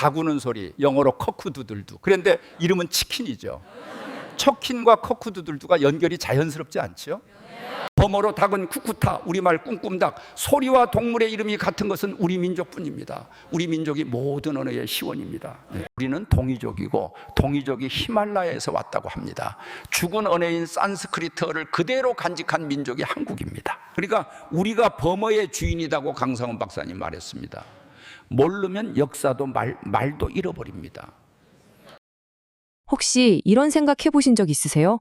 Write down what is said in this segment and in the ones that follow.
다구는 소리, 영어로 커크두들두. 그런데 이름은 치킨이죠. 척킨과 커크두들두가 연결이 자연스럽지 않죠? 범어로 닭은 쿠쿠타, 우리말 꿍꿍닭. 소리와 동물의 이름이 같은 것은 우리 민족뿐입니다. 우리 민족이 모든 언어의 시원입니다. 우리는 동이족이고 동이족이 히말라야에서 왔다고 합니다. 죽은 언어인 산스크리트어를 그대로 간직한 민족이 한국입니다. 그러니까 우리가 범어의 주인이라고 강상훈 박사님 말했습니다. 모르면 역사도 말도 잃어버립니다. 혹시 이런 생각 해보신 적 있으세요?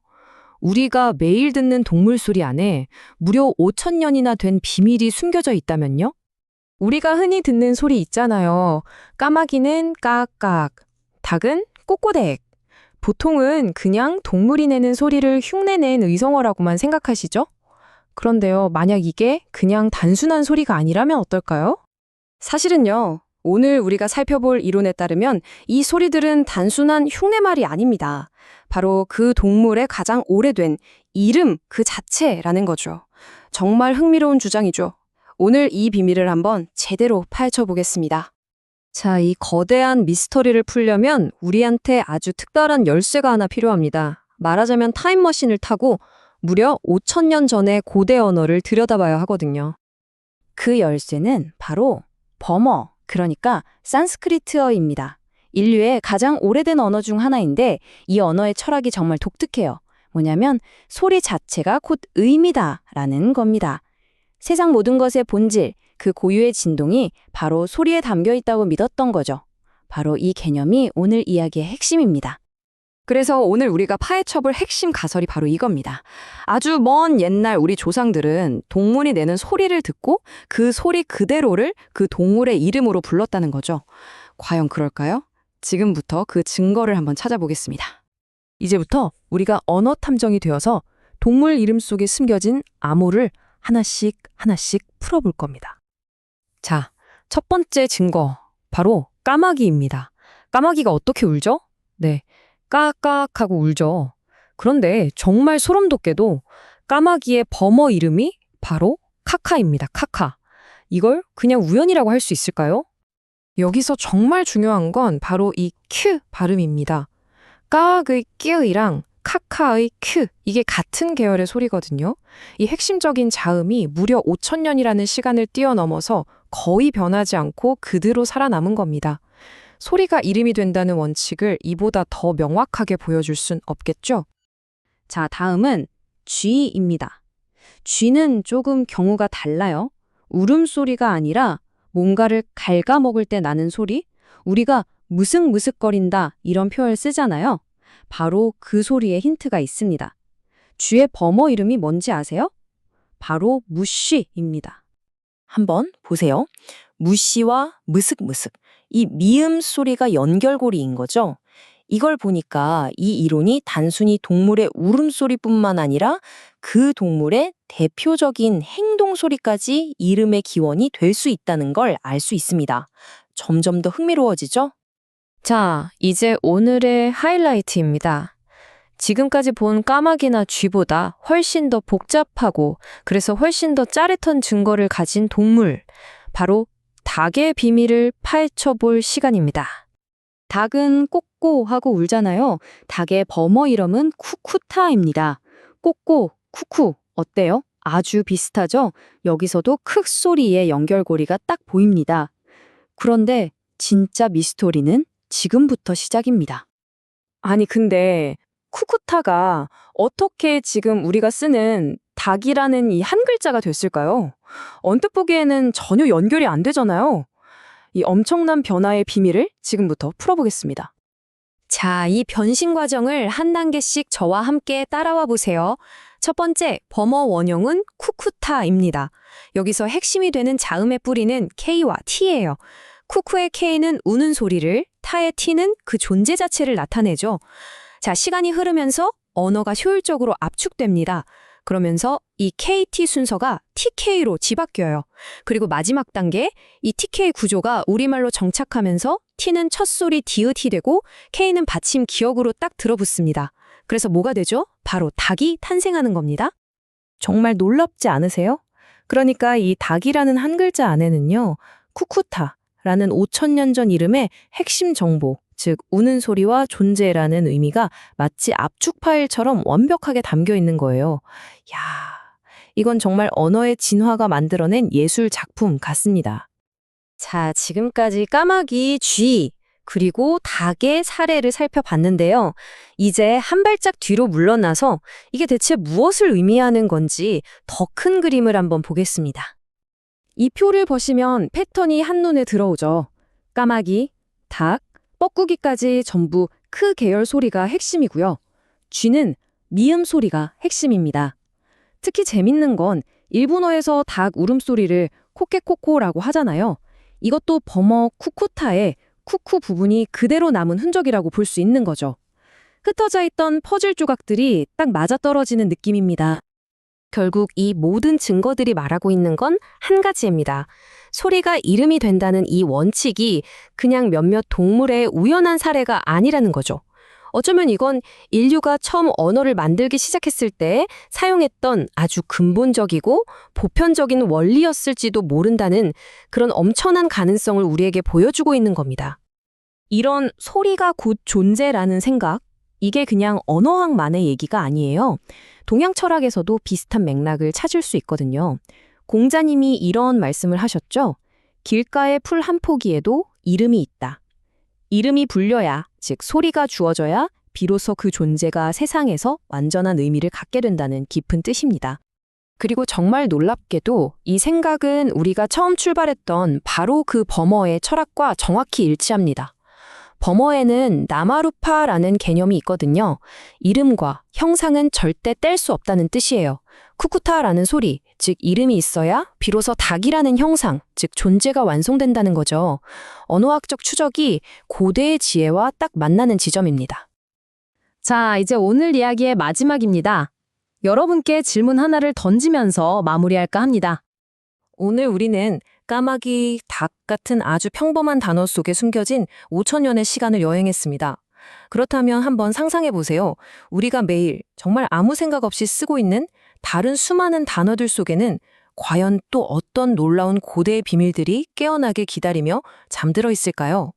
우리가 매일 듣는 동물 소리 안에 무려 5,000년이나 된 비밀이 숨겨져 있다면요? 우리가 흔히 듣는 소리 있잖아요. 까마귀는 까악, 닭은 꼬꼬댁. 보통은 그냥 동물이 내는 소리를 흉내낸 의성어라고만 생각하시죠? 그런데요, 만약 이게 그냥 단순한 소리가 아니라면 어떨까요? 사실은요, 오늘 우리가 살펴볼 이론에 따르면 이 소리들은 단순한 흉내말이 아닙니다. 바로 그 동물의 가장 오래된 이름 그 자체라는 거죠. 정말 흥미로운 주장이죠. 오늘 이 비밀을 한번 제대로 파헤쳐 보겠습니다. 자, 이 거대한 미스터리를 풀려면 우리한테 아주 특별한 열쇠가 하나 필요합니다. 말하자면 타임머신을 타고 무려 5,000년 전의 고대 언어를 들여다봐야 하거든요. 그 열쇠는 바로 범어, 그러니까 산스크리트어입니다. 인류의 가장 오래된 언어 중 하나인데 이 언어의 철학이 정말 독특해요. 뭐냐면 소리 자체가 곧 의미다라는 겁니다. 세상 모든 것의 본질, 그 고유의 진동이 바로 소리에 담겨 있다고 믿었던 거죠. 바로 이 개념이 오늘 이야기의 핵심입니다. 그래서 오늘 우리가 파헤쳐볼 핵심 가설이 바로 이겁니다. 아주 먼 옛날 우리 조상들은 동물이 내는 소리를 듣고 그 소리 그대로를 그 동물의 이름으로 불렀다는 거죠. 과연 그럴까요? 지금부터 그 증거를 한번 찾아보겠습니다. 이제부터 우리가 언어 탐정이 되어서 동물 이름 속에 숨겨진 암호를 하나씩 풀어볼 겁니다. 자, 첫 번째 증거, 바로 까마귀입니다. 까마귀가 어떻게 울죠? 네, 까악 하고 울죠. 그런데 정말 소름 돋게도 까마귀의 범어 이름이 바로 카카입니다. 카카. 이걸 그냥 우연이라고 할 수 있을까요? 여기서 정말 중요한 건 바로 이 큐 발음입니다. 까악의 끼이랑 카카의 큐, 이게 같은 계열의 소리거든요. 이 핵심적인 자음이 무려 5,000년이라는 시간을 뛰어넘어서 거의 변하지 않고 그대로 살아남은 겁니다. 소리가 이름이 된다는 원칙을 이보다 더 명확하게 보여줄 순 없겠죠? 자, 다음은 쥐입니다. 쥐는 조금 경우가 달라요. 울음소리가 아니라 뭔가를 갉아먹을 때 나는 소리? 우리가 무슥무슥거린다 이런 표현을 쓰잖아요. 바로 그 소리에 힌트가 있습니다. 쥐의 범어 이름이 뭔지 아세요? 바로 무쉬입니다. 한번 보세요. 무쉬와 무슥무슥. 이 미음 소리가 연결고리인 거죠. 이걸 보니까 이 이론이 단순히 동물의 울음소리뿐만 아니라 그 동물의 대표적인 행동소리까지 이름의 기원이 될 수 있다는 걸 알 수 있습니다. 점점 더 흥미로워지죠? 자, 이제 오늘의 하이라이트입니다. 지금까지 본 까마귀나 쥐보다 훨씬 더 복잡하고 그래서 훨씬 더 짜릿한 증거를 가진 동물, 바로 닭의 비밀을 파헤쳐 볼 시간입니다. 닭은 꼬꼬 하고 울잖아요. 닭의 범어 이름은 쿠쿠타입니다. 꼬꼬, 쿠쿠, 어때요? 아주 비슷하죠? 여기서도 크 소리의 연결고리가 딱 보입니다. 그런데 진짜 미스터리는 지금부터 시작입니다. 아니, 근데 쿠쿠타가 어떻게 지금 우리가 쓰는 닭이라는 이 한 글자가 됐을까요? 언뜻 보기에는 전혀 연결이 안 되잖아요. 이 엄청난 변화의 비밀을 지금부터 풀어보겠습니다. 자, 이 변신 과정을 한 단계씩 저와 함께 따라와 보세요. 첫 번째, 범어 원형은 쿠쿠타입니다. 여기서 핵심이 되는 자음의 뿌리는 K와 T예요. 쿠쿠의 K는 우는 소리를, 타의 T는 그 존재 자체를 나타내죠. 자, 시간이 흐르면서 언어가 효율적으로 압축됩니다. 그러면서 이 KT 순서가 TK로 뒤바뀌어요. 그리고 마지막 단계, 이 TK 구조가 우리말로 정착하면서 T는 첫소리 디귿이 되고 K는 받침 기역으로 딱 들어붙습니다. 그래서 뭐가 되죠? 바로 닭이 탄생하는 겁니다. 정말 놀랍지 않으세요? 그러니까 이 닭이라는 한 글자 안에는요, 쿠쿠타, 라는 5천년 전 이름의 핵심 정보, 즉 우는 소리와 존재라는 의미가 마치 압축 파일처럼 완벽하게 담겨 있는 거예요. 야, 이건 정말 언어의 진화가 만들어낸 예술 작품 같습니다. 자, 지금까지 까마귀, 쥐, 그리고 닭의 사례를 살펴봤는데요. 이제 한 발짝 뒤로 물러나서 이게 대체 무엇을 의미하는 건지 더 큰 그림을 한번 보겠습니다. 이 표를 보시면 패턴이 한눈에 들어오죠. 까마귀, 닭, 뻐꾸기까지 전부 크 계열 소리가 핵심이고요. 쥐는 미음 소리가 핵심입니다. 특히 재밌는 건 일본어에서 닭 울음소리를 코케코코라고 하잖아요. 이것도 버머 쿠쿠타의 쿠쿠 부분이 그대로 남은 흔적이라고 볼 수 있는 거죠. 흩어져 있던 퍼즐 조각들이 딱 맞아떨어지는 느낌입니다. 결국 이 모든 증거들이 말하고 있는 건 한 가지입니다. 소리가 이름이 된다는 이 원칙이 그냥 몇몇 동물의 우연한 사례가 아니라는 거죠. 어쩌면 이건 인류가 처음 언어를 만들기 시작했을 때 사용했던 아주 근본적이고 보편적인 원리였을지도 모른다는 그런 엄청난 가능성을 우리에게 보여주고 있는 겁니다. 이런 소리가 곧 존재라는 생각, 이게 그냥 언어학만의 얘기가 아니에요. 동양 철학에서도 비슷한 맥락을 찾을 수 있거든요. 공자님이 이런 말씀을 하셨죠. 길가의 풀 한 포기에도 이름이 있다. 이름이 불려야, 즉 소리가 주어져야 비로소 그 존재가 세상에서 완전한 의미를 갖게 된다는 깊은 뜻입니다. 그리고 정말 놀랍게도 이 생각은 우리가 처음 출발했던 바로 그 버머의 철학과 정확히 일치합니다. 버머에는 나마루파라는 개념이 있거든요. 이름과 형상은 절대 뗄 수 없다는 뜻이에요. 쿠쿠타라는 소리, 즉 이름이 있어야 비로소 닭이라는 형상, 즉 존재가 완성된다는 거죠. 언어학적 추적이 고대의 지혜와 딱 만나는 지점입니다. 자, 이제 오늘 이야기의 마지막입니다. 여러분께 질문 하나를 던지면서 마무리할까 합니다. 오늘 우리는 까마귀, 닭 같은 아주 평범한 단어 속에 숨겨진 5천년의 시간을 여행했습니다. 그렇다면 한번 상상해 보세요. 우리가 매일 정말 아무 생각 없이 쓰고 있는 다른 수많은 단어들 속에는 과연 또 어떤 놀라운 고대의 비밀들이 깨어나길 기다리며 잠들어 있을까요?